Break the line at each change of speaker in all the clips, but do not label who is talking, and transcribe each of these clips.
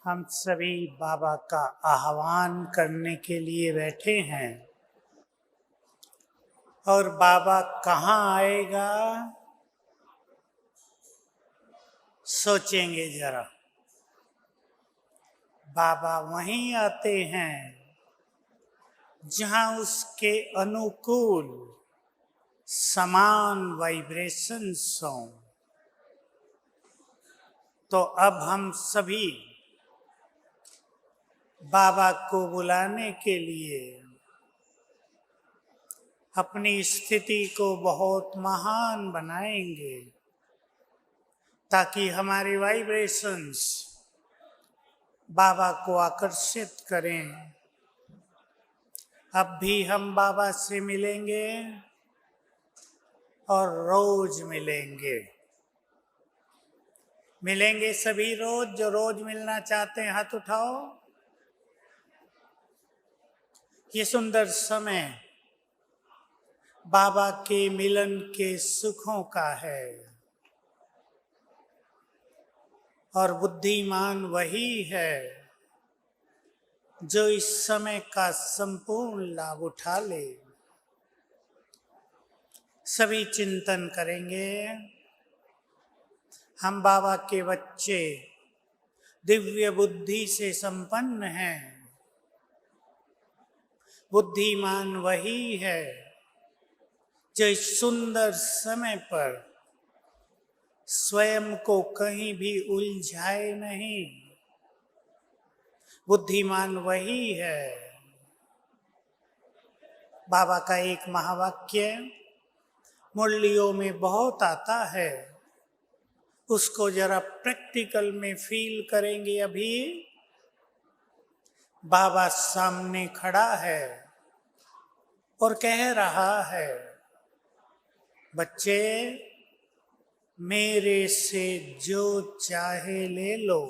हम सभी बाबा का आह्वान करने के लिए बैठे हैं और बाबा कहाँ आएगा सोचेंगे जरा। बाबा वहीं आते हैं जहाँ उसके अनुकूल समान वाइब्रेशंस हों। तो अब हम सभी बाबा को बुलाने के लिए अपनी स्थिति को बहुत महान बनाएंगे ताकि हमारी वाइब्रेशंस बाबा को आकर्षित करें। अब भी हम बाबा से मिलेंगे और रोज मिलेंगे सभी रोज। जो रोज मिलना चाहते हैं हाथ उठाओ। ये सुंदर समय बाबा के मिलन के सुखों का है और बुद्धिमान वही है जो इस समय का संपूर्ण लाभ उठा ले। सभी चिंतन करेंगे। हम बाबा के बच्चे दिव्य बुद्धि से संपन्न हैं। बुद्धिमान वही है जो इस सुंदर समय पर स्वयं को कहीं भी उलझाए नहीं। बुद्धिमान वही है। बाबा का एक महावाक्य मुरलियों में बहुत आता है, उसको जरा प्रैक्टिकल में फील करेंगे। अभी बाबा सामने खड़ा है और कह रहा है, बच्चे मेरे से जो चाहे ले लो।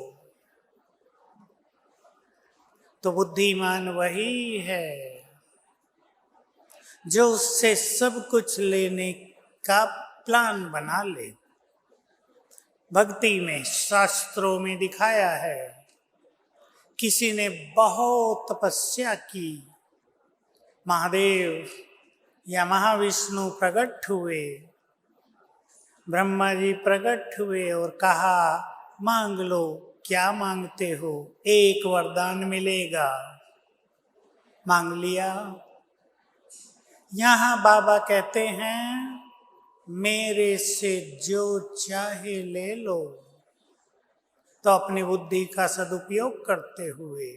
तो बुद्धिमान वही है जो उससे सब कुछ लेने का प्लान बना ले। भक्ति में शास्त्रों में दिखाया है, किसी ने बहुत तपस्या की, महादेव या महाविष्णु प्रकट हुए, ब्रह्मा जी प्रकट हुए और कहा मांग लो, क्या मांगते हो, एक वरदान मिलेगा। मांग लिया। यहाँ बाबा कहते हैं मेरे से जो चाहे ले लो। तो अपनी बुद्धि का सदुपयोग करते हुए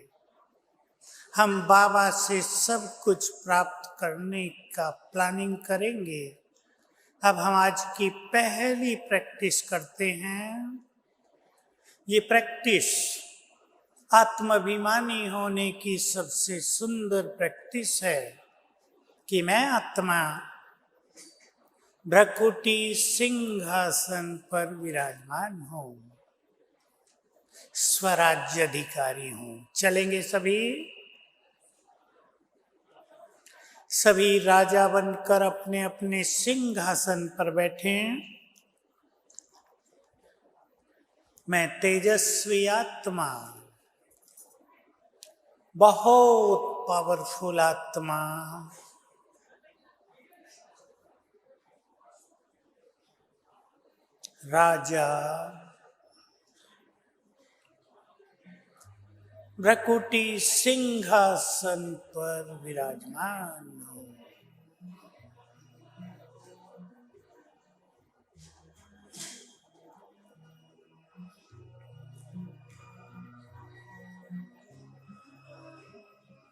हम बाबा से सब कुछ प्राप्त करने का प्लानिंग करेंगे। अब हम आज की पहली प्रैक्टिस करते हैं। ये प्रैक्टिस आत्माभिमानी होने की सबसे सुंदर प्रैक्टिस है कि मैं आत्मा भ्रकुटी सिंहासन पर विराजमान हूं, स्वराज्य अधिकारी हूं। चलेंगे सभी राजा बनकर अपने अपने सिंहासन पर बैठे। मैं तेजस्वी आत्मा, बहुत पावरफुल आत्मा, राजा भ्रकुटी सिंहासन पर विराजमान हूं।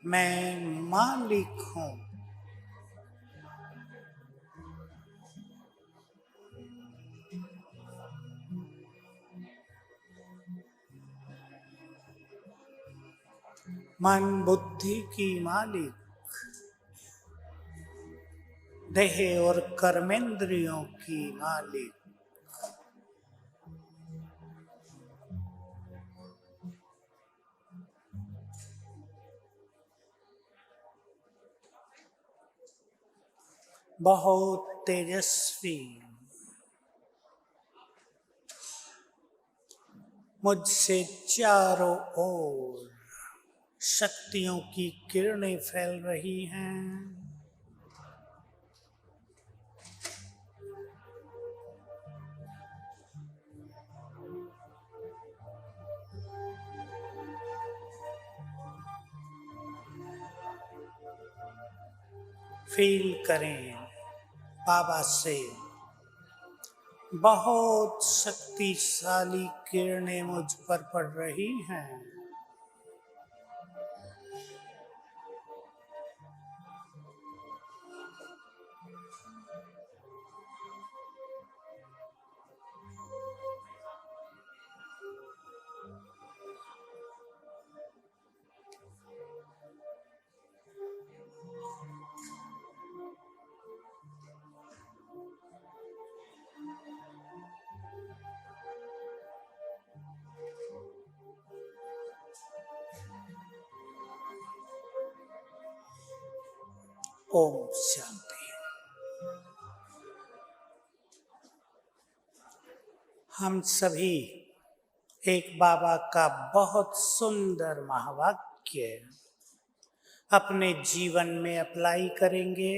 मैं मालिक हूं। मन बुद्धि की मालिक, देह और कर्मेंद्रियों की मालिक। बहुत तेजस्वी, मुझसे चारों ओर शक्तियों की किरणें फैल रही हैं। फील करें बाबा से बहुत शक्तिशाली किरणें मुझ पर पड़ रही हैं। ओम शांति। हम सभी एक बाबा का बहुत सुंदर महावाक्य अपने जीवन में अप्लाई करेंगे।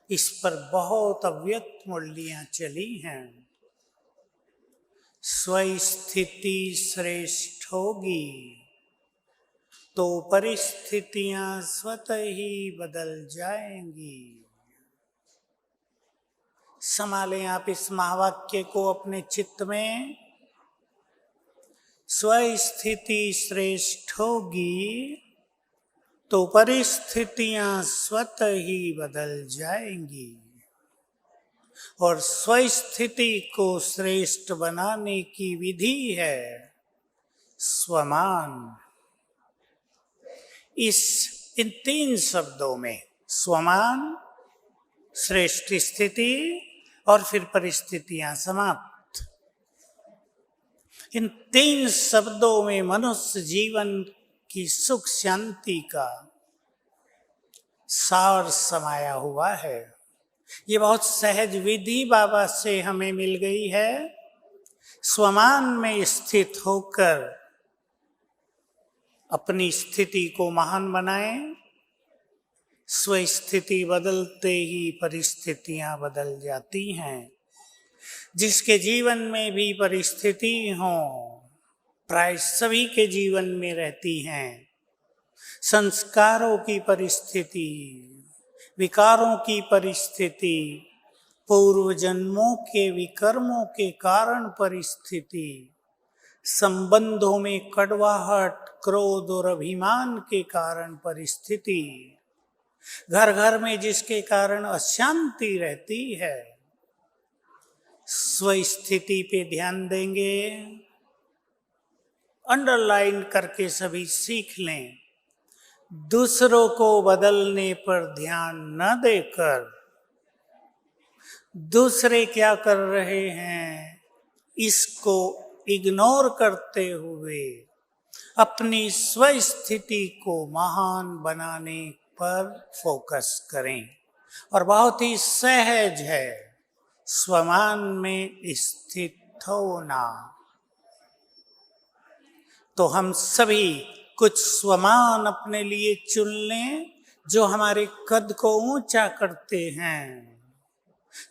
इस पर बहुत अव्यक्त मूल्यां चली हैं। स्वस्थिति श्रेष्ठ होगी तो परिस्थितियां स्वतः ही बदल जाएंगी। संभालें आप इस महावाक्य को अपने चित्त में। स्वस्थिति श्रेष्ठ होगी तो परिस्थितियां स्वतः ही बदल जाएंगी। और स्वस्थिति को श्रेष्ठ बनाने की विधि है स्वमान। इन 3 शब्दों में स्वमान, श्रेष्ठ स्थिति और फिर परिस्थितियां समाप्त। इन 3 शब्दों में मनुष्य जीवन की सुख शांति का सार समाया हुआ है। ये बहुत सहज विधि बाबा से हमें मिल गई है। स्वमान में स्थित होकर अपनी स्थिति को महान बनाएं। स्वस्थिति बदलते ही परिस्थितियां बदल जाती हैं। जिसके जीवन में भी परिस्थिति हो, प्राय सभी के जीवन में रहती हैं। संस्कारों की परिस्थिति, विकारों की परिस्थिति, पूर्व जन्मों के विकर्मों के कारण परिस्थिति, संबंधों में कड़वाहट, क्रोध और अभिमान के कारण परिस्थिति, घर घर में जिसके कारण अशांति रहती है। स्वस्थिति पे ध्यान देंगे। अंडरलाइन करके सभी सीख लें। दूसरों को बदलने पर ध्यान न देकर दूसरे क्या कर रहे हैं इसको इग्नोर करते हुए अपनी स्वस्थिति को महान बनाने पर फोकस करें। और बहुत ही सहज है स्वमान में स्थित होना। तो हम सभी कुछ स्वमान अपने लिए चुन लें जो हमारे कद को ऊंचा करते हैं,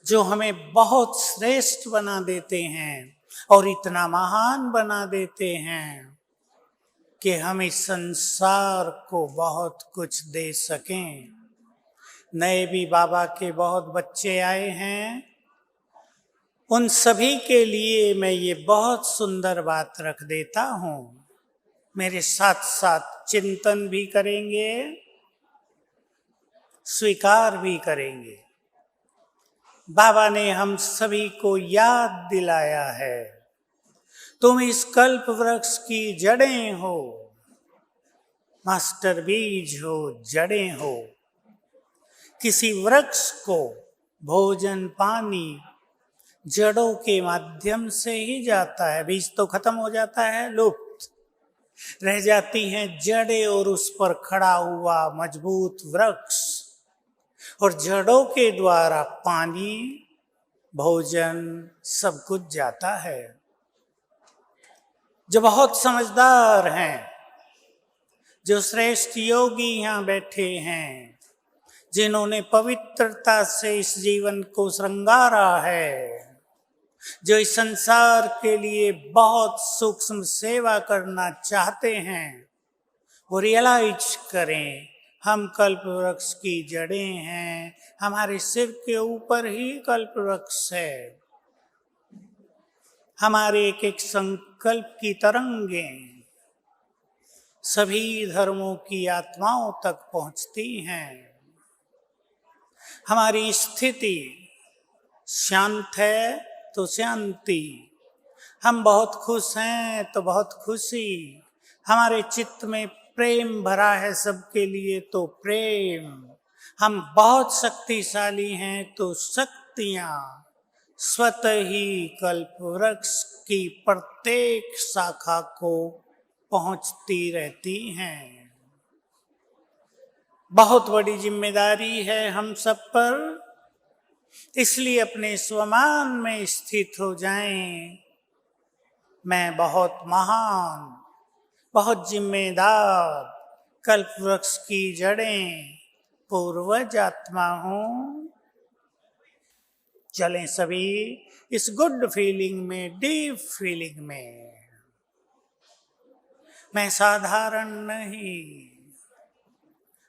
जो हमें बहुत श्रेष्ठ बना देते हैं और इतना महान बना देते हैं कि हम इस संसार को बहुत कुछ दे सकें। नए भी बाबा के बहुत बच्चे आए हैं। उन सभी के लिए मैं ये बहुत सुंदर बात रख देता हूँ। मेरे साथ साथ चिंतन भी करेंगे, स्वीकार भी करेंगे। बाबा ने हम सभी को याद दिलाया है, तुम इस कल्प वृक्ष की जड़ें हो, मास्टर बीज हो, जड़ें हो। किसी वृक्ष को भोजन पानी जड़ों के माध्यम से ही जाता है। बीज तो खत्म हो जाता है, लुप्त रह जाती हैं जड़ें और उस पर खड़ा हुआ मजबूत वृक्ष। और जड़ों के द्वारा पानी, भोजन सब कुछ जाता है। जो बहुत समझदार हैं, जो श्रेष्ठ योगी यहाँ बैठे हैं, जिन्होंने पवित्रता से इस जीवन को श्रृंगारा है, जो इस संसार के लिए बहुत सूक्ष्म सेवा करना चाहते हैं, वो रियलाइज करें हम कल्प वृक्ष की जड़ें हैं, हमारे सिर के ऊपर ही कल्प वृक्ष है। हमारे एक एक संकल्प की तरंगें सभी धर्मों की आत्माओं तक पहुंचती हैं। हमारी स्थिति शांत है तो शांति, हम बहुत खुश हैं तो बहुत खुशी, हमारे चित्त में प्रेम भरा है सबके लिए तो प्रेम, हम बहुत शक्तिशाली हैं तो शक्तियां स्वतः ही कल्प वृक्ष की प्रत्येक शाखा को पहुंचती रहती हैं। बहुत बड़ी जिम्मेदारी है हम सब पर, इसलिए अपने स्वमान में स्थित हो जाएं। मैं बहुत महान, बहुत जिम्मेदार कल्प वृक्ष की जड़ें पूर्वज आत्मा हूं। चलें सभी इस गुड फीलिंग में, डीप फीलिंग में। मैं साधारण नहीं,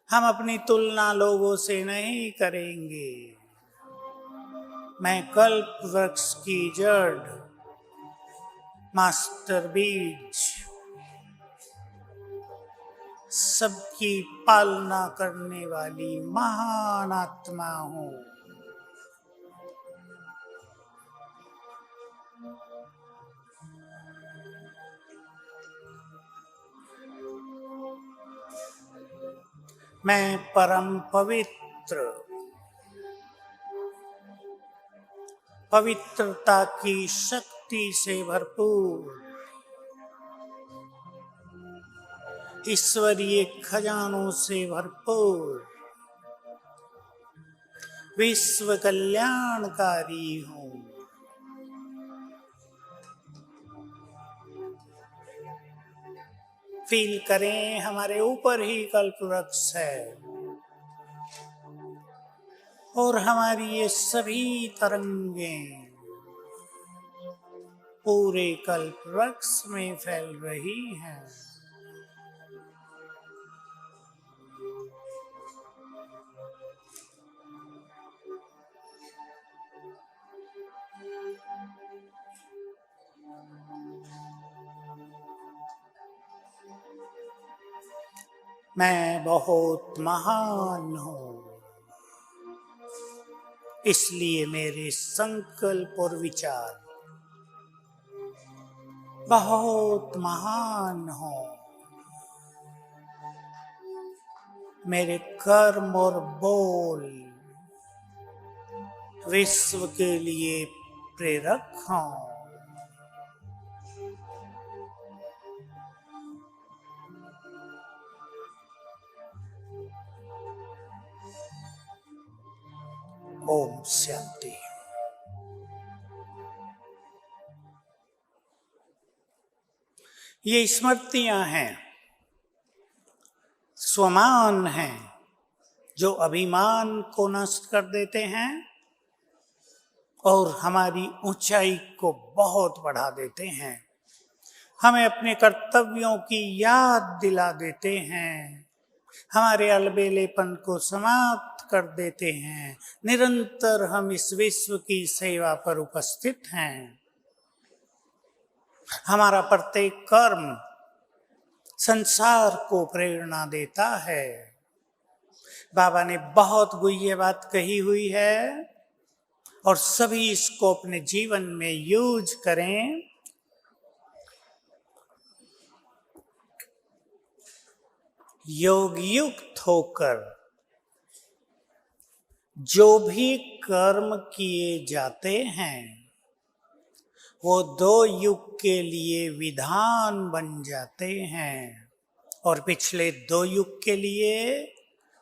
हम अपनी तुलना लोगों से नहीं करेंगे। मैं कल्प वृक्ष की जड़, मास्टर बीज, सबकी पालना करने वाली महान आत्मा हूं। मैं परम पवित्र, पवित्रता की शक्ति से भरपूर, ईश्वरीय खजानों से भरपूर विश्व कल्याणकारी हूं। फील करें हमारे ऊपर ही कल्प वृक्ष है और हमारी ये सभी तरंगें पूरे कल्प वृक्ष में फैल रही हैं। मैं बहुत महान हूं, इसलिए मेरे संकल्प और विचार बहुत महान हो। मेरे कर्म और बोल विश्व के लिए प्रेरक हों। ओम शांति। ये स्मृतियां हैं, स्वमान हैं, जो अभिमान को नष्ट कर देते हैं और हमारी ऊंचाई को बहुत बढ़ा देते हैं। हमें अपने कर्तव्यों की याद दिला देते हैं, हमारे अलबेलेपन को समाप्त कर देते हैं। निरंतर हम इस विश्व की सेवा पर उपस्थित हैं। हमारा प्रत्येक कर्म संसार को प्रेरणा देता है। बाबा ने बहुत गुह्य बात कही हुई है और सभी इसको अपने जीवन में यूज करें। योग युक्त होकर जो भी कर्म किए जाते हैं वो दो युग के लिए विधान बन जाते हैं और पिछले दो युग के लिए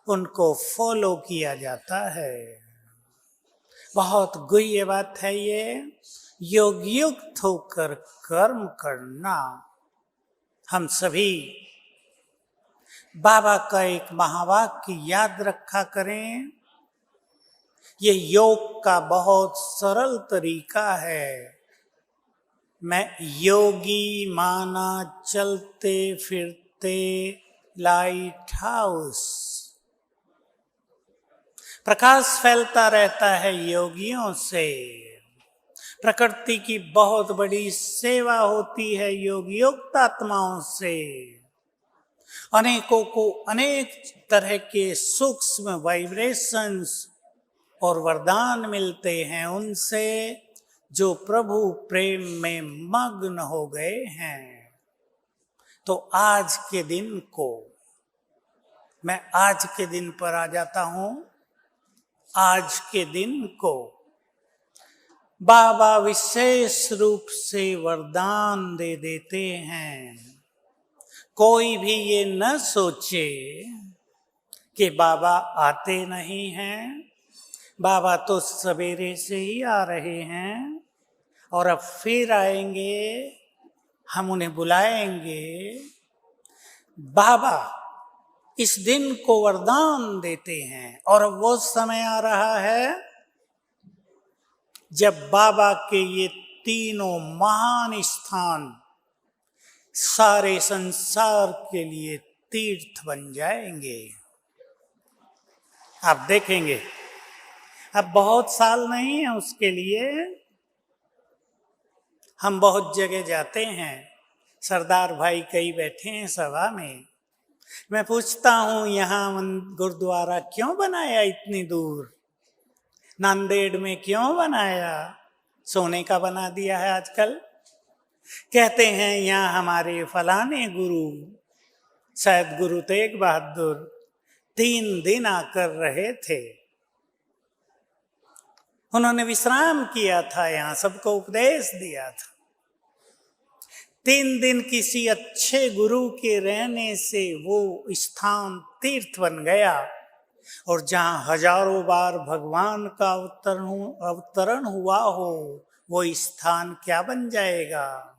उनको फॉलो किया जाता है। बहुत गुह्य बात है ये, योग युक्त होकर कर्म करना हम सभी बाबा का एक महावाक्य याद रखा करें। ये योग का बहुत सरल तरीका है। मैं योगी माना चलते फिरते लाइट हाउस। प्रकाश फैलता रहता है योगियों से। प्रकृति की बहुत बड़ी सेवा होती है योगयुक्त आत्माओं से। अनेकों को अनेक तरह के सूक्ष्म वाइब्रेशंस और वरदान मिलते हैं उनसे, जो प्रभु प्रेम में मग्न हो गए हैं। तो आज के दिन को मैं आज के दिन पर आ जाता हूं। आज के दिन को बाबा विशेष रूप से वरदान दे देते हैं। कोई भी ये न सोचे कि बाबा आते नहीं हैं। बाबा तो सवेरे से ही आ रहे हैं और अब फिर आएंगे। हम उन्हें बुलाएंगे। बाबा इस दिन को वरदान देते हैं और अब वो समय आ रहा है जब बाबा के ये तीनों महान स्थान सारे संसार के लिए तीर्थ बन जाएंगे। आप देखेंगे अब बहुत साल नहीं है उसके लिए। हम बहुत जगह जाते हैं। सरदार भाई कई बैठे हैं सभा में। मैं पूछता हूं यहाँ गुरुद्वारा क्यों बनाया इतनी दूर? नांदेड़ में क्यों बनाया? सोने का बना दिया है आजकल। कहते हैं यहाँ हमारे फलाने गुरु, शायद गुरु तेग बहादुर 3 दिन आकर रहे थे। उन्होंने विश्राम किया था, यहाँ सबको उपदेश दिया था। 3 दिन किसी अच्छे गुरु के रहने से वो स्थान तीर्थ बन गया। और जहाँ हजारों बार भगवान का अवतरण हुआ हो, वो स्थान क्या बन जाएगा?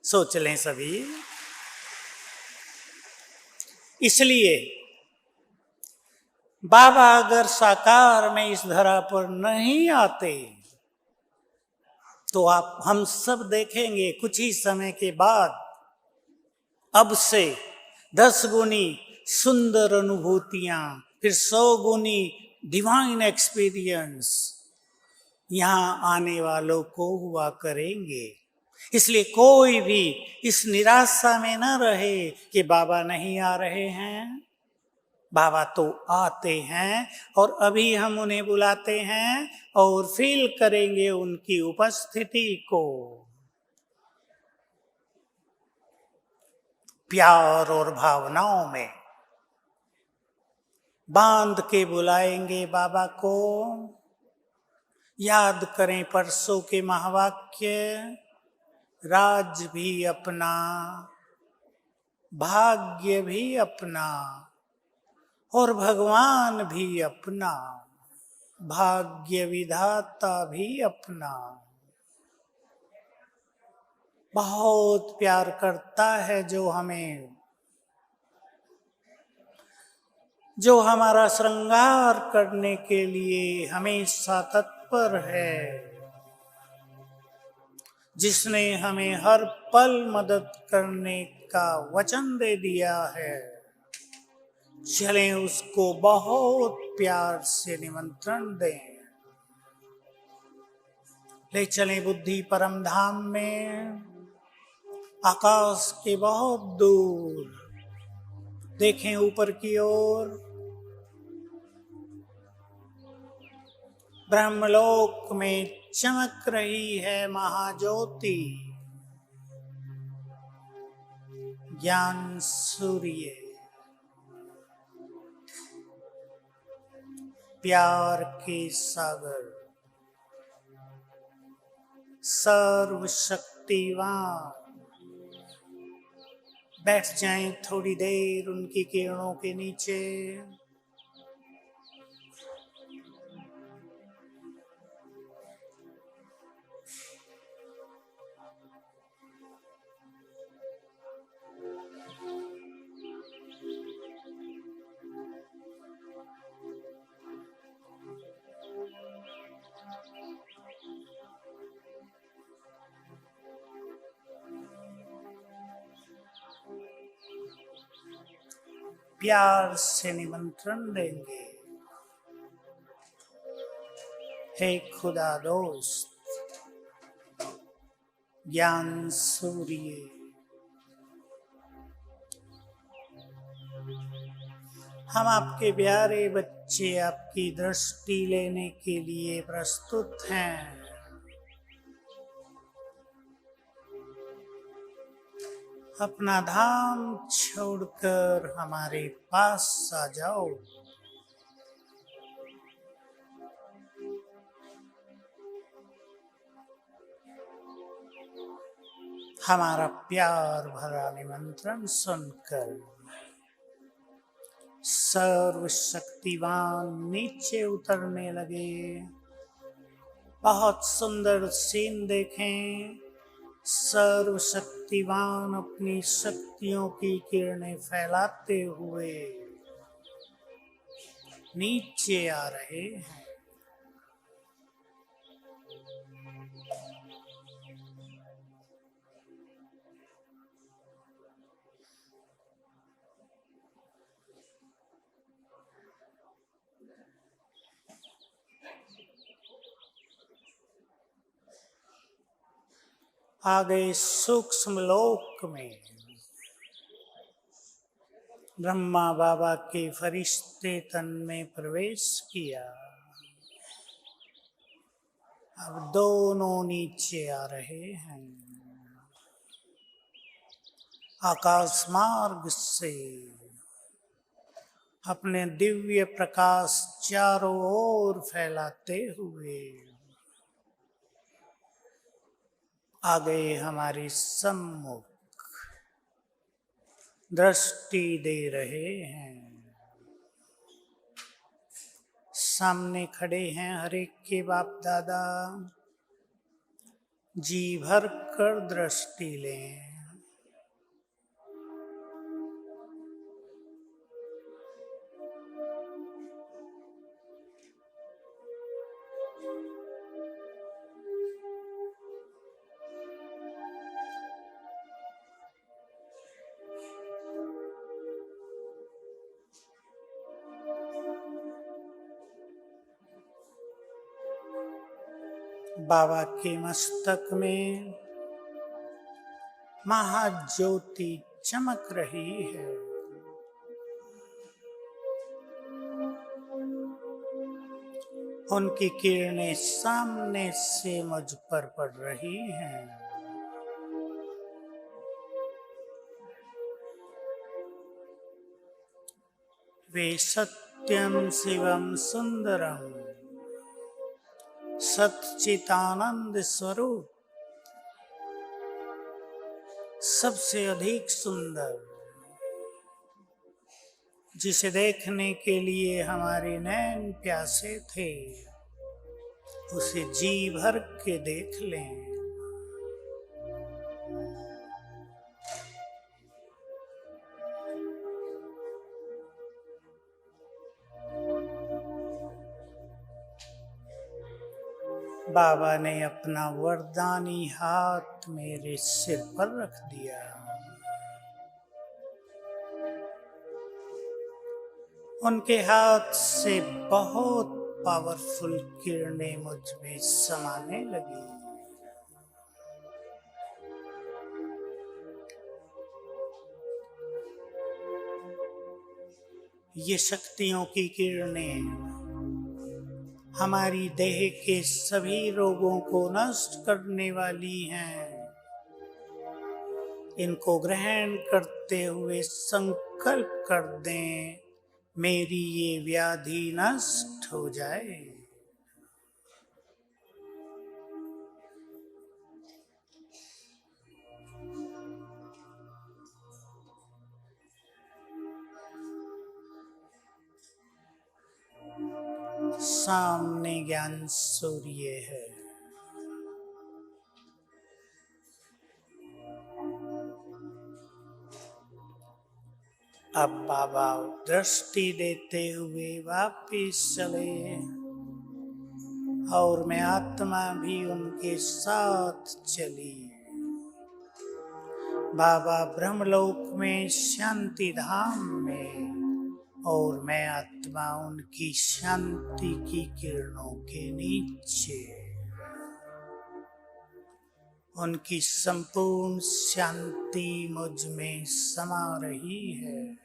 सोच लें सभी। इसलिए बाबा अगर साकार में इस धरा पर नहीं आते तो हम सब देखेंगे कुछ ही समय के बाद अब से 10 गुनी सुंदर अनुभूतियां, फिर 100 गुनी डिवाइन एक्सपीरियंस यहाँ आने वालों को हुआ करेंगे। इसलिए कोई भी इस निराशा में न रहे कि बाबा नहीं आ रहे हैं। बाबा तो आते हैं और अभी हम उन्हें बुलाते हैं और फील करेंगे उनकी उपस्थिति को। प्यार और भावनाओं में बांध के बुलाएंगे बाबा को। याद करें परसों के महावाक्य, राज भी अपना, भाग्य भी अपना और भगवान भी अपना, भाग्य विधाता भी अपना। बहुत प्यार करता है जो हमारा श्रृंगार करने के लिए हमेशा तत्पर है, जिसने हमें हर पल मदद करने का वचन दे दिया है। चलें उसको बहुत प्यार से निमंत्रण दें। ले चलें बुद्धि परम धाम में, आकाश के बहुत दूर। देखें ऊपर की ओर, ब्रह्मलोक में चमक रही है महाज्योति, ज्ञान सूर्य। प्यार के सागर, सर्वशक्तिवान। बैठ जाएं थोड़ी देर उनकी किरणों के नीचे। प्यार से निमंत्रण देंगे। हे खुदा दोस्त, ज्ञान सूर्य, हम आपके प्यारे बच्चे आपकी दृष्टि लेने के लिए प्रस्तुत हैं। अपना धाम छोड़कर हमारे पास आ जाओ। हमारा प्यार भरा निमंत्रण सुनकर सर्वशक्तिवान नीचे उतरने लगे। बहुत सुंदर सीन देखें। सर्वशक्तिवान अपनी शक्तियों की किरणें फैलाते हुए नीचे आ रहे हैं। आ गए सूक्ष्म लोक में। ब्रह्मा बाबा के फरिश्ते तन में प्रवेश किया। अब दोनों नीचे आ रहे हैं। आकाश मार्ग से अपने दिव्य प्रकाश चारों ओर फैलाते हुए आ गए हमारे सम्मुख, दृष्टि दे रहे हैं। सामने खड़े हैं हर एक के बाप दादा। जी भर कर दृष्टि लें। बाबा के मस्तक में महाज्योति चमक रही है। उनकी किरणें सामने से मुझ पर पड़ रही हैं। वे सत्यम शिवम सुंदरम सच्चितानंद स्वरूप, सबसे अधिक सुंदर, जिसे देखने के लिए हमारे नैन प्यासे थे, उसे जी भर के देख लें। बाबा ने अपना वरदानी हाथ मेरे सिर पर रख दिया। उनके हाथ से बहुत पावरफुल किरणें मुझ में समाने लगी। ये शक्तियों की किरणें हमारी देह के सभी रोगों को नष्ट करने वाली हैं। इनको ग्रहण करते हुए संकल्प कर दें, मेरी ये व्याधि नष्ट हो जाए। सामने ज्ञान सूर्य है। अब बाबा दृष्टि देते हुए वापिस चले और मैं आत्मा भी उनके साथ चली। बाबा ब्रह्मलोक में शांति धाम में और मैं आत्मा उनकी शांति की किरणों के नीचे, उनकी संपूर्ण शांति मुझ में समा रही है।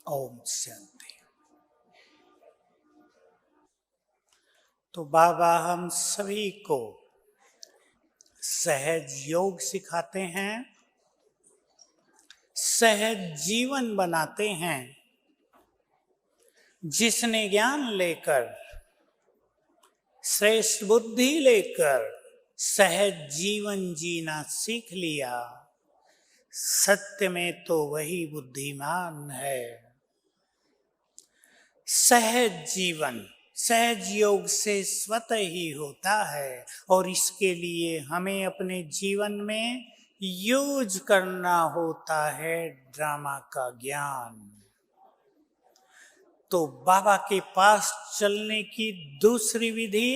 ओम शांति। तो बाबा हम सभी को सहज योग सिखाते हैं, सहज जीवन बनाते हैं। जिसने ज्ञान लेकर, श्रेष्ठ बुद्धि लेकर सहज जीवन जीना सीख लिया, सत्य में तो वही बुद्धिमान है। सहज जीवन सहज योग से स्वतः ही होता है और इसके लिए हमें अपने जीवन में यूज करना होता है ड्रामा का ज्ञान। तो बाबा के पास चलने की दूसरी विधि,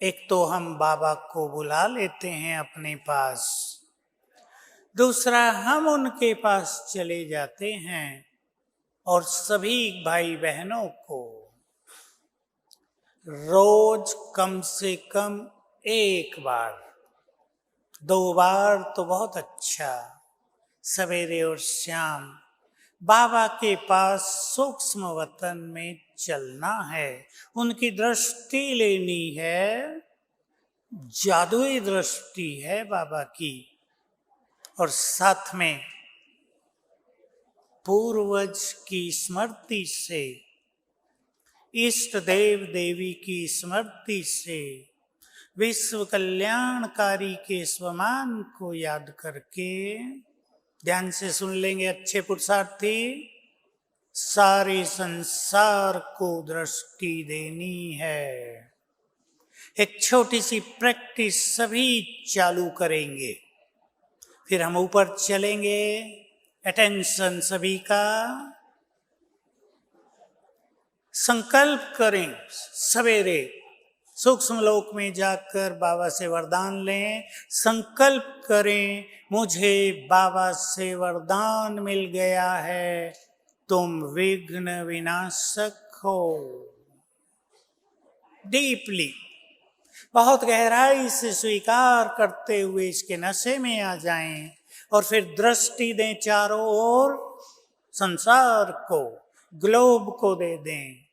एक तो हम बाबा को बुला लेते हैं अपने पास, दूसरा हम उनके पास चले जाते हैं और सभी भाई बहनों को रोज कम से कम एक बार, 2 बार तो बहुत अच्छा, सवेरे और शाम बाबा के पास सूक्ष्म वतन में चलना है, उनकी दृष्टि लेनी है। जादुई दृष्टि है बाबा की, और साथ में पूर्वज की स्मृति से, इष्ट देव देवी की स्मृति से, विश्व कल्याणकारी के स्वमान को याद करके ध्यान से सुन लेंगे अच्छे पुरुषार्थी। सारे संसार को दृष्टि देनी है। एक छोटी सी प्रैक्टिस सभी चालू करेंगे, फिर हम ऊपर चलेंगे। अटेंशन सभी का। संकल्प करें सवेरे सूक्ष्म लोक में जाकर बाबा से वरदान लें। संकल्प करें मुझे बाबा से वरदान मिल गया है, तुम विघ्न विनाशक हो। डीपली, बहुत गहराई से स्वीकार करते हुए इसके नशे में आ जाएं और फिर दृष्टि दें चारों ओर, संसार को, ग्लोब को दे दें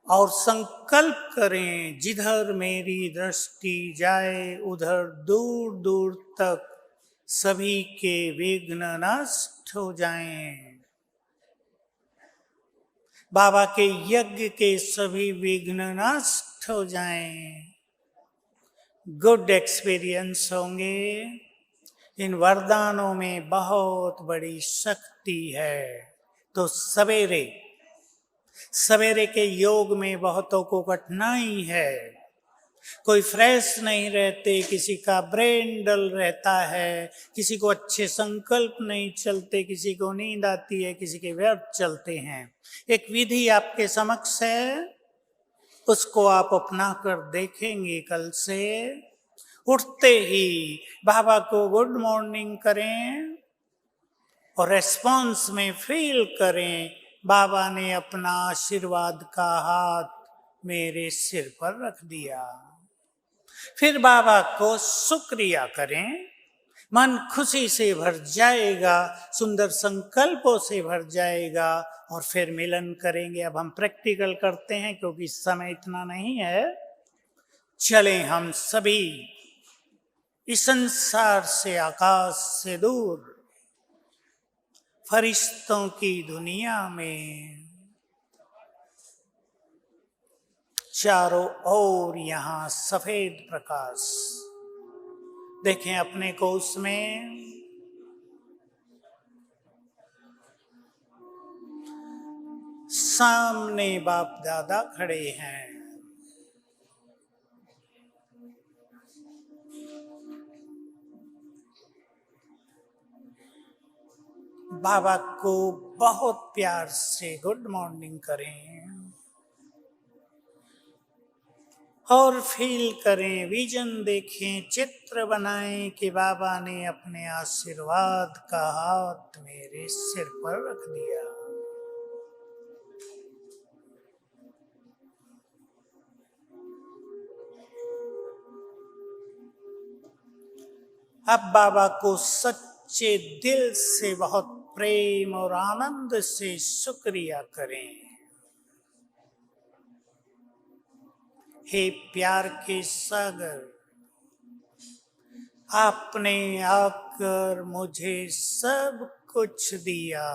और संकल्प करें जिधर मेरी दृष्टि जाए उधर दूर दूर तक सभी के विघ्न नष्ट हो जाएं। बाबा के यज्ञ के सभी विघ्न नष्ट हो जाएं। गुड एक्सपीरियंस होंगे। इन वरदानों में बहुत बड़ी शक्ति है। तो सवेरे सवेरे के योग में बहुतों को कठिनाई है, कोई फ्रेश नहीं रहते, किसी का ब्रेन डल रहता है, किसी को अच्छे संकल्प नहीं चलते, किसी को नींद आती है, किसी के व्यर्थ चलते हैं। एक विधि आपके समक्ष है, उसको आप अपना कर देखेंगे। कल से उठते ही बाबा को गुड मॉर्निंग करें और रेस्पॉन्स में फील करें बाबा ने अपना आशीर्वाद का हाथ मेरे सिर पर रख दिया। फिर बाबा को शुक्रिया करें, मन खुशी से भर जाएगा, सुंदर संकल्पों से भर जाएगा और फिर मिलन करेंगे। अब हम प्रैक्टिकल करते हैं क्योंकि समय इतना नहीं है। चलें हम सभी इस संसार से, आकाश से दूर, फरिश्तों की दुनिया में, चारों ओर यहां सफेद प्रकाश। देखें अपने को उसमें। सामने बाप दादा खड़े हैं। बाबा को बहुत प्यार से गुड मॉर्निंग करें और फील करें, विजन देखें, चित्र बनाएं कि बाबा ने अपने आशीर्वाद का हाथ मेरे सिर पर रख दिया। अब बाबा को सच्चे दिल से बहुत प्रेम और आनंद से शुक्रिया करें। हे प्यार के सागर, आपने आकर मुझे सब कुछ दिया।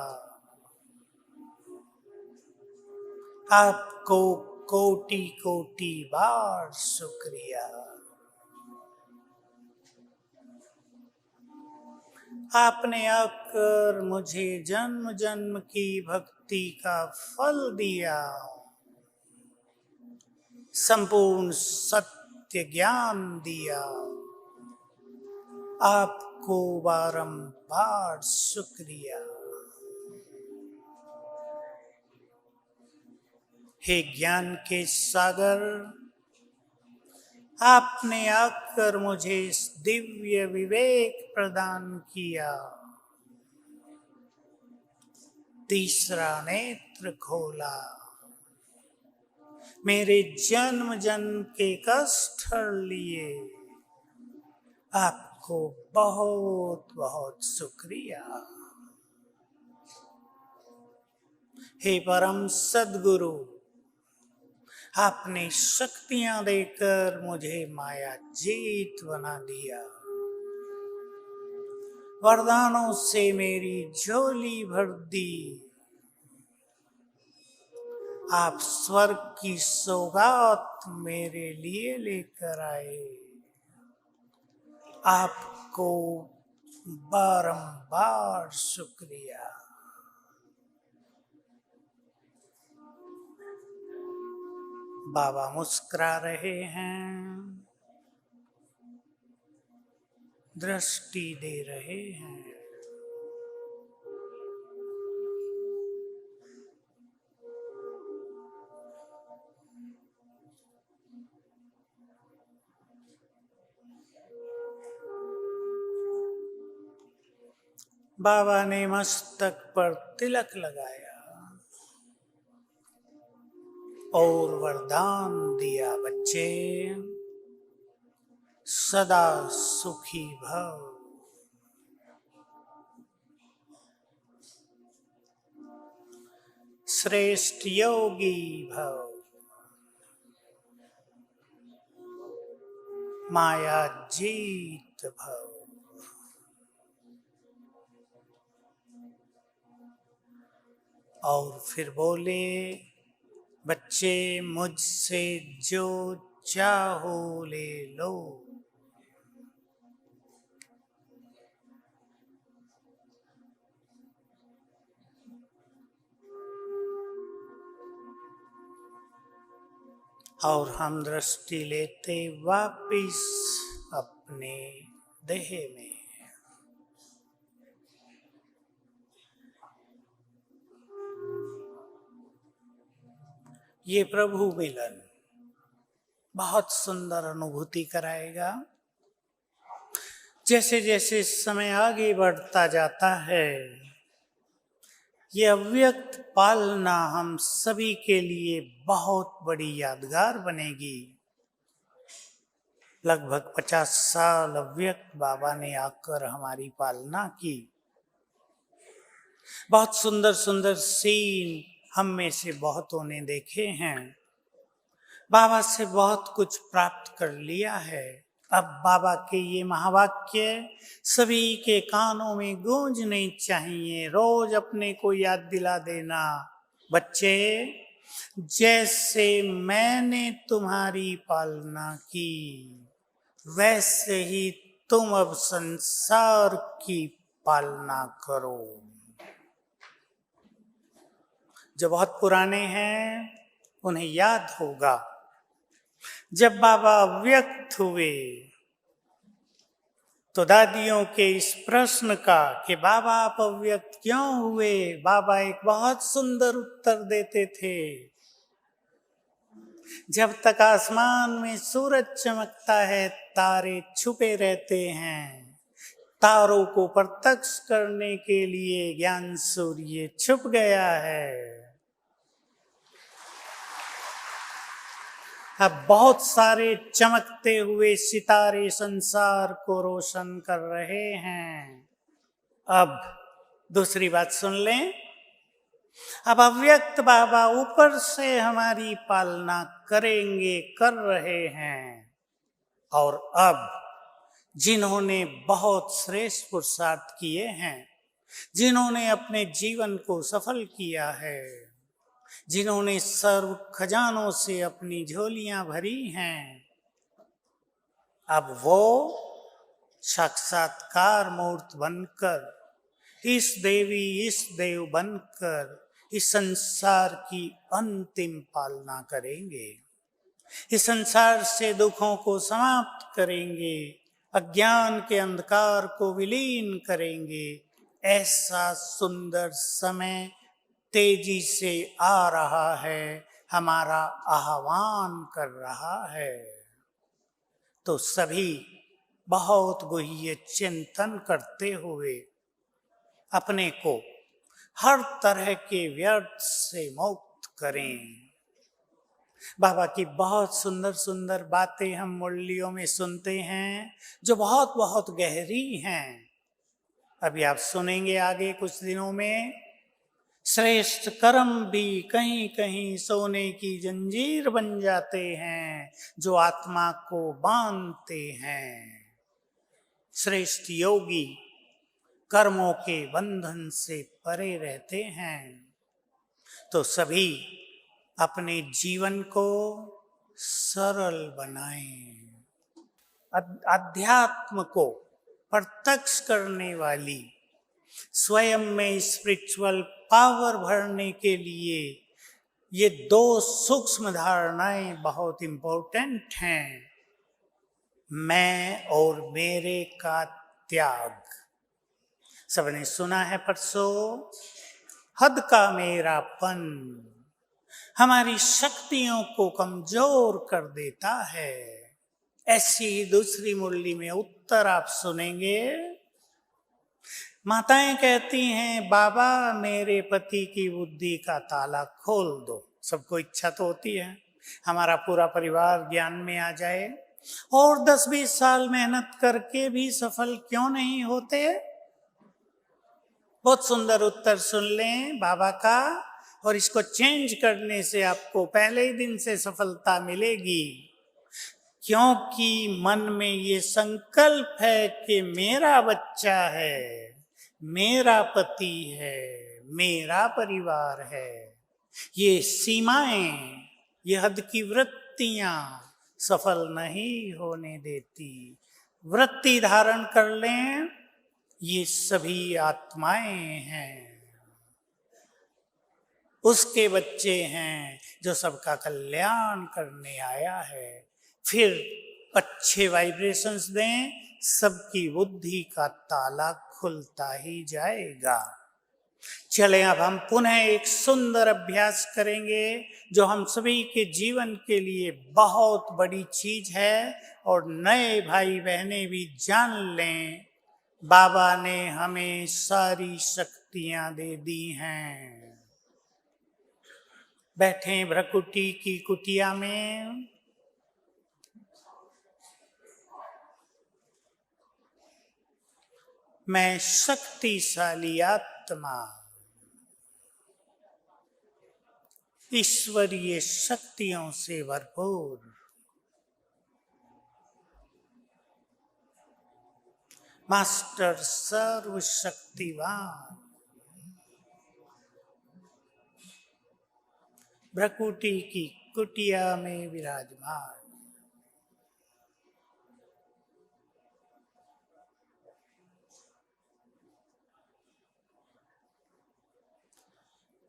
आपको कोटि कोटि बार शुक्रिया। आपने आकर मुझे जन्म जन्म की भक्ति का फल दिया, संपूर्ण सत्य ज्ञान दिया। आपको बारंबार शुक्रिया। हे ज्ञान के सागर, आपने आकर मुझे इस दिव्य विवेक प्रदान किया। तीसरा नेत्र खोला, मेरे जन्म जन्म के कष्ट हर लिए। आपको बहुत बहुत शुक्रिया। हे परम सद्गुरु, आपने शक्तियां देकर मुझे माया जीत बना दिया। वरदानों से मेरी झोली भर दी। आप स्वर्ग की सौगात मेरे लिए लेकर आए। आपको बारंबार शुक्रिया। बाबा मुस्कुरा रहे हैं, दृष्टि दे रहे हैं। बाबा ने मस्तक पर तिलक लगाया और वरदान दिया, बच्चे सदा सुखी भव। श्रेष्ठ योगी भव। माया जीत भव। और फिर बोले, बच्चे मुझसे जो चाहो ले लो। और हम दृष्टि लेते वापिस अपने देह में। ये प्रभु मिलन बहुत सुंदर अनुभूति कराएगा। जैसे जैसे समय आगे बढ़ता जाता है, ये अव्यक्त पालना हम सभी के लिए बहुत बड़ी यादगार बनेगी। लगभग 50 साल अव्यक्त बाबा ने आकर हमारी पालना की। बहुत सुंदर सुंदर सीन हम में से बहुतों ने देखे हैं। बाबा से बहुत कुछ प्राप्त कर लिया है। अब बाबा के ये महावाक्य सभी के कानों में गूंजने चाहिए। रोज अपने को याद दिला देना, बच्चे जैसे मैंने तुम्हारी पालना की वैसे ही तुम अब संसार की पालना करो। जो बहुत पुराने हैं उन्हें याद होगा, जब बाबा व्यक्त हुए तो दादियों के इस प्रश्न का कि बाबा आप अव्यक्त क्यों हुए, बाबा एक बहुत सुंदर उत्तर देते थे। जब तक आसमान में सूरज चमकता है तारे छुपे रहते हैं। तारों को प्रत्यक्ष करने के लिए ज्ञान सूर्य छुप गया है। अब बहुत सारे चमकते हुए सितारे संसार को रोशन कर रहे हैं। अब दूसरी बात सुन लें। अब अव्यक्त बाबा ऊपर से हमारी पालना करेंगे, कर रहे हैं। और अब जिन्होंने बहुत श्रेष्ठ पुरुषार्थ किए हैं, जिन्होंने अपने जीवन को सफल किया है, जिन्होंने सर्व खजानों से अपनी झोलियां भरी हैं, अब वो साक्षात्कार मूर्त बनकर, इस देवी इस देव बनकर इस संसार की अंतिम पालना करेंगे। इस संसार से दुखों को समाप्त करेंगे, अज्ञान के अंधकार को विलीन करेंगे। ऐसा सुंदर समय तेजी से आ रहा है, हमारा आह्वान कर रहा है। तो सभी बहुत गुह्य चिंतन करते हुए अपने को हर तरह के व्यर्थ से मुक्त करें। बाबा की बहुत सुंदर सुंदर बातें हम मुरलियों में सुनते हैं जो बहुत बहुत गहरी हैं। अभी आप सुनेंगे आगे कुछ दिनों में। श्रेष्ठ कर्म भी कहीं कहीं सोने की जंजीर बन जाते हैं जो आत्मा को बांधते हैं। श्रेष्ठ योगी कर्मों के बंधन से परे रहते हैं। तो सभी अपने जीवन को सरल बनाएं। अध्यात्म को प्रत्यक्ष करने वाली, स्वयं में स्पिरिचुअल पावर भरने के लिए ये दो सूक्ष्म धारणाएं बहुत इंपॉर्टेंट हैं। मैं और मेरे का त्याग। सबने सुना है परसों, हद का मेरापन हमारी शक्तियों को कमजोर कर देता है। ऐसी ही दूसरी मुरली में उत्तर आप सुनेंगे। माताएं कहती हैं, बाबा मेरे पति की बुद्धि का ताला खोल दो। सबको इच्छा तो होती है हमारा पूरा परिवार ज्ञान में आ जाए, और 10-20 साल मेहनत करके भी सफल क्यों नहीं होते। बहुत सुंदर उत्तर सुन लें बाबा का, और इसको चेंज करने से आपको पहले ही दिन से सफलता मिलेगी। क्योंकि मन में ये संकल्प है कि मेरा बच्चा है, मेरा पति है, मेरा परिवार है। ये सीमाएं, ये हद की वृत्तियां सफल नहीं होने देती। वृत्ति धारण कर लें, ये सभी आत्माएं हैं, उसके बच्चे हैं जो सबका कल्याण करने आया है। फिर अच्छे वाइब्रेशंस दें, सबकी बुद्धि का ताला खुलता ही जाएगा। चलें अब हम पुनः एक सुंदर अभ्यास करेंगे जो हम सभी के जीवन के लिए बहुत बड़ी चीज है, और नए भाई बहनें भी जान लें, बाबा ने हमें सारी शक्तियां दे दी हैं। बैठे भ्रकुटी की कुटिया में, मैं शक्तिशाली आत्मा ईश्वरीय शक्तियों से भरपूर मास्टर सर्वशक्तिवान भ्रकुटी की कुटिया में विराजमान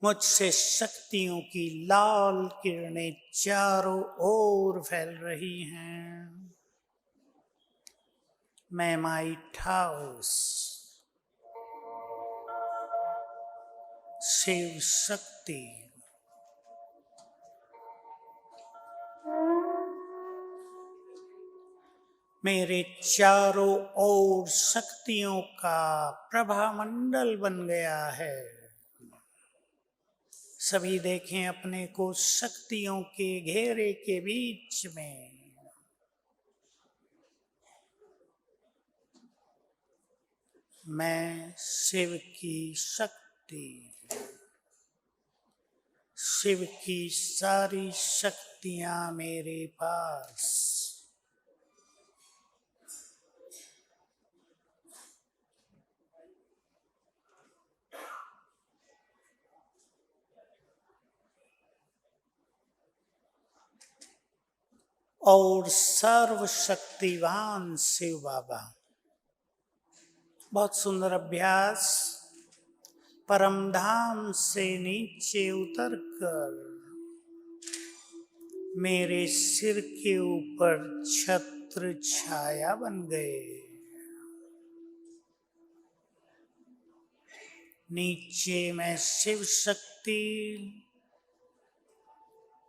मुझसे शक्तियों की लाल किरणें चारों ओर फैल रही हैं। मैं माइट हाउस शिव शक्ति मेरे चारों ओर शक्तियों का प्रभामंडल बन गया है। सभी देखें अपने को शक्तियों के घेरे के बीच में। मैं शिव की शक्ति, शिव की सारी शक्तियां मेरे पास। और सर्वशक्तिवान शिव बाबा। बहुत सुंदर अभ्यास। परम धाम से नीचे उतरकर मेरे सिर के ऊपर छत्र छाया बन गए। नीचे मैं शिव शक्ति,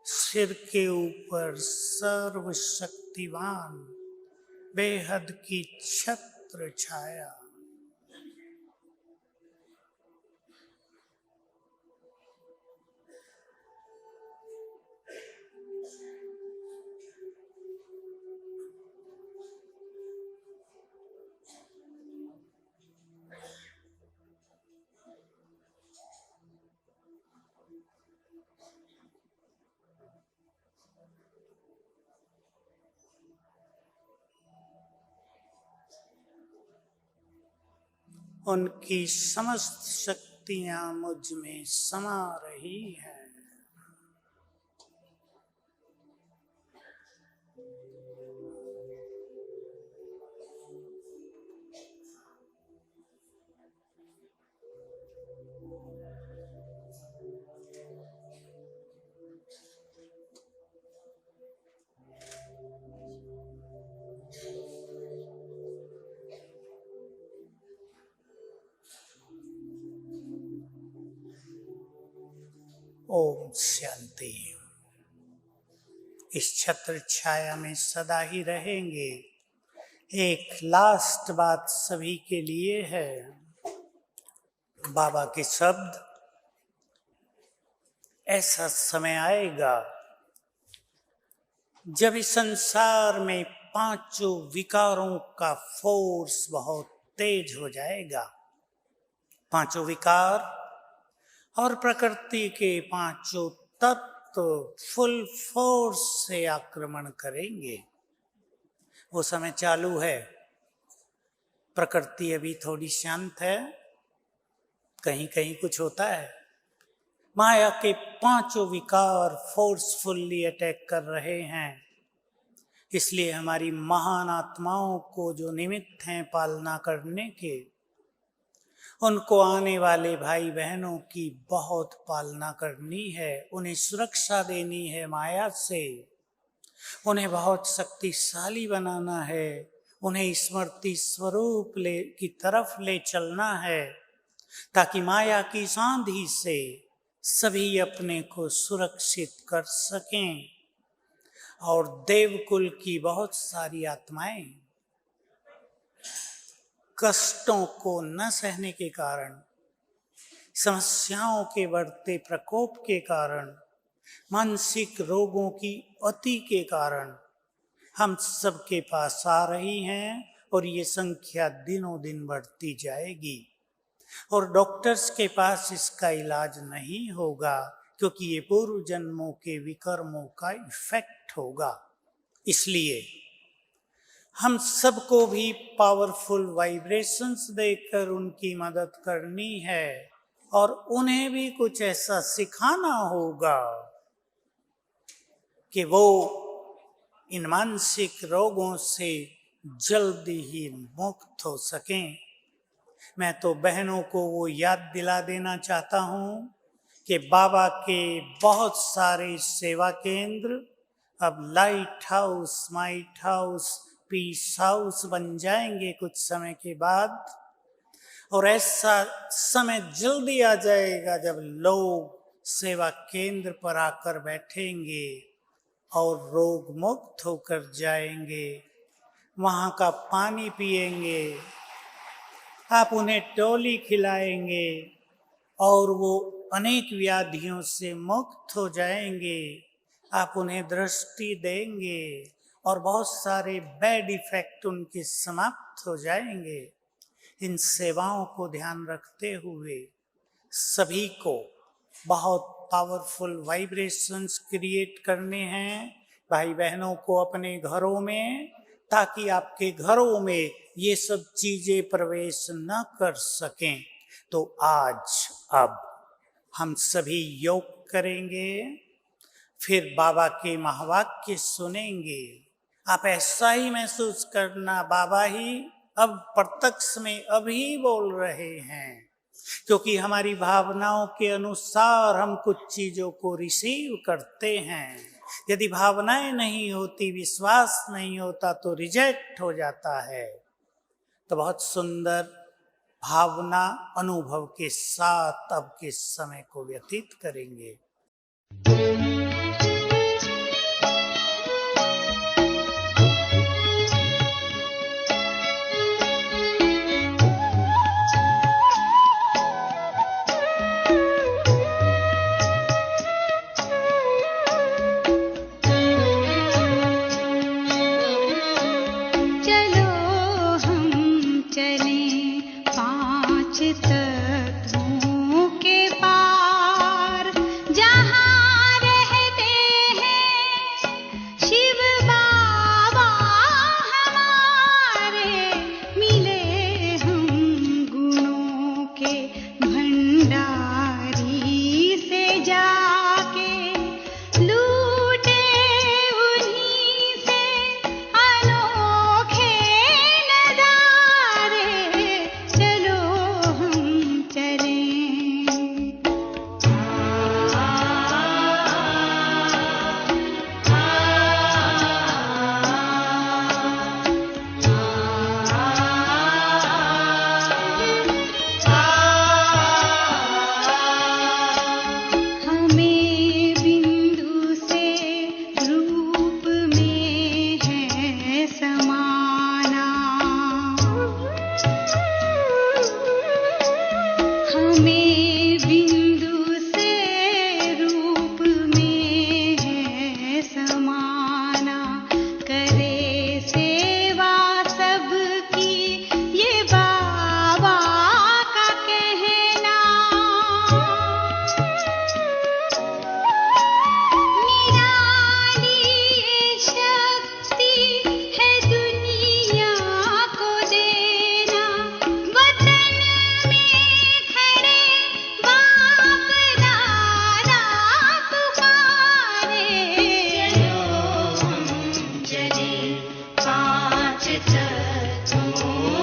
सिर के ऊपर सर्वशक्तिवान बेहद की छत्र छाया। उनकी समस्त शक्तियां मुझ में समा रही हैं। ओम शांति। इस छत्र छाया में सदा ही रहेंगे। एक लास्ट बात सभी के लिए है। बाबा के शब्द, ऐसा समय आएगा जब इस संसार में पांचों विकारों का फोर्स बहुत तेज हो जाएगा। पांचों विकार और प्रकृति के पांचों तत्व फुल फोर्स से आक्रमण करेंगे। वो समय चालू है। प्रकृति अभी थोड़ी शांत है, कहीं कहीं कुछ होता है। माया के पांचों विकार फोर्सफुल्ली अटैक कर रहे हैं। इसलिए हमारी महान आत्माओं को जो निमित्त हैं पालना करने के, उनको आने वाले भाई बहनों की बहुत पालना करनी है। उन्हें सुरक्षा देनी है माया से। उन्हें बहुत शक्तिशाली बनाना है। उन्हें स्मृति स्वरूप की तरफ ले चलना है, ताकि माया की सांधी से सभी अपने को सुरक्षित कर सकें। और देवकुल की बहुत सारी आत्माएं कष्टों को न सहने के कारण, समस्याओं के बढ़ते प्रकोप के कारण, मानसिक रोगों की अति के कारण हम सबके पास आ रही हैं और ये संख्या दिनों दिन बढ़ती जाएगी और डॉक्टर्स के पास इसका इलाज नहीं होगा, क्योंकि ये पूर्व जन्मों के विकर्मों का इफेक्ट होगा। इसलिए हम सबको भी पावरफुल वाइब्रेशंस देकर उनकी मदद करनी है और उन्हें भी कुछ ऐसा सिखाना होगा कि वो इन मानसिक रोगों से जल्दी ही मुक्त हो सकें। मैं तो बहनों को वो याद दिला देना चाहता हूँ कि बाबा के बहुत सारे सेवा केंद्र अब light house, might house, peace house बन जाएंगे कुछ समय के बाद, और ऐसा समय जल्दी आ जाएगा जब लोग सेवा केंद्र पर आकर बैठेंगे और रोग मुक्त होकर जाएंगे। वहाँ का पानी पिएंगे, आप उन्हें टोली खिलाएंगे और वो अनेक व्याधियों से मुक्त हो जाएंगे। आप उन्हें दृष्टि देंगे और बहुत सारे बैड इफेक्ट उनके समाप्त हो जाएंगे। इन सेवाओं को ध्यान रखते हुए सभी को बहुत पावरफुल वाइब्रेशंस क्रिएट करने हैं भाई बहनों को अपने घरों में, ताकि आपके घरों में ये सब चीजें प्रवेश न कर सकें। तो आज अब हम सभी योग करेंगे, फिर बाबा के महावाक्य सुनेंगे। आप ऐसा ही महसूस करना बाबा ही अब प्रत्यक्ष में अभी बोल रहे हैं, क्योंकि हमारी भावनाओं के अनुसार हम कुछ चीजों को रिसीव करते हैं। यदि भावनाएं नहीं होती, विश्वास नहीं होता तो रिजेक्ट हो जाता है। तो बहुत सुंदर भावना अनुभव के साथ अब के समय को व्यतीत करेंगे।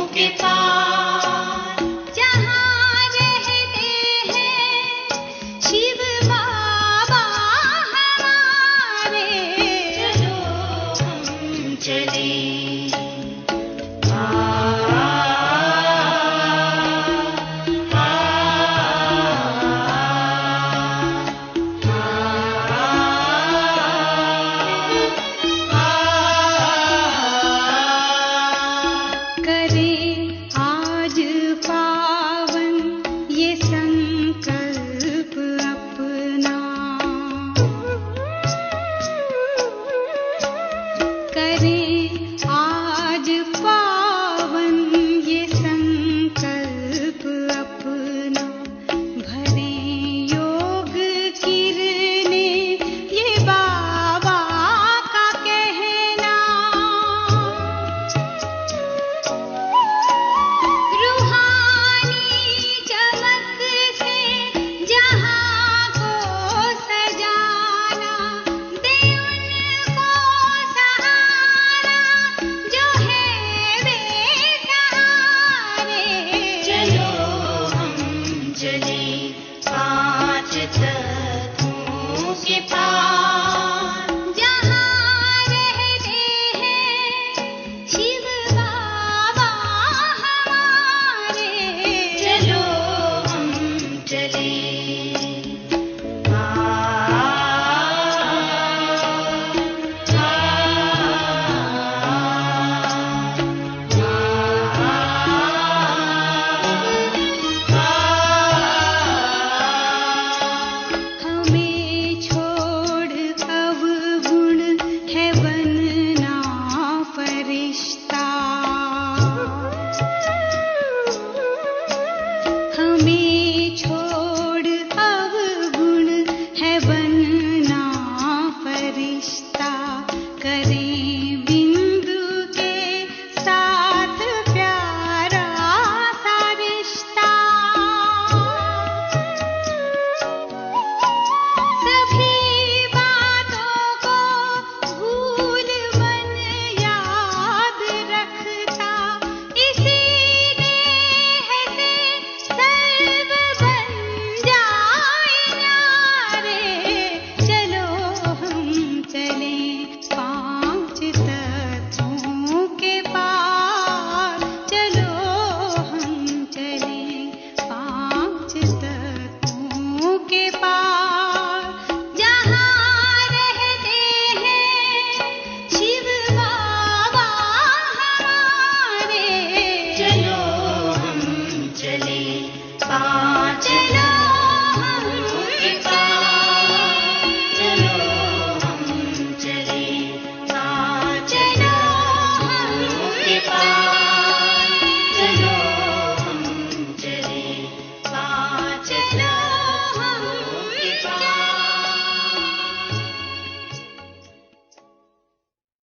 के पास